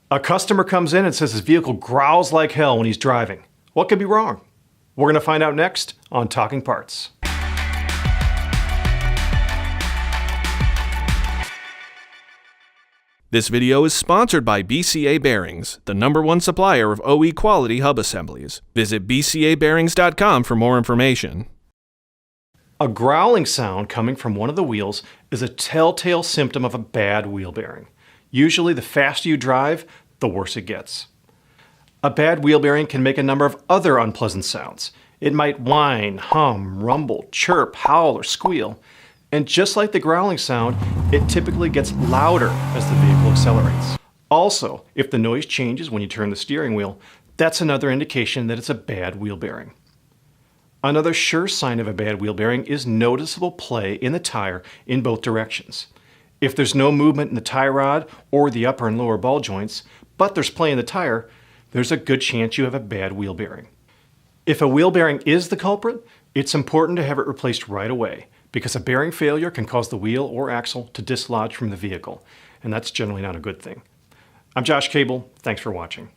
A customer comes in and says his vehicle growls like hell when he's driving. What could be wrong? We're going to find out next on Talking Parts. This video is sponsored by BCA Bearings, the #1 supplier of OE quality hub assemblies. Visit bcabearings.com for more information. A growling sound coming from one of the wheels is a telltale symptom of a bad wheel bearing. Usually, the faster you drive, the worse it gets. A bad wheel bearing can make a number of other unpleasant sounds. It might whine, hum, rumble, chirp, howl, or squeal. And just like the growling sound, it typically gets louder as the vehicle accelerates. Also, if the noise changes when you turn the steering wheel, that's another indication that it's a bad wheel bearing. Another sure sign of a bad wheel bearing is noticeable play in the tire in both directions. If there's no movement in the tie rod or the upper and lower ball joints, but there's play in the tire, there's a good chance you have a bad wheel bearing. If a wheel bearing is the culprit, it's important to have it replaced right away, because a bearing failure can cause the wheel or axle to dislodge from the vehicle, and that's generally not a good thing. I'm Josh Cable. Thanks for watching.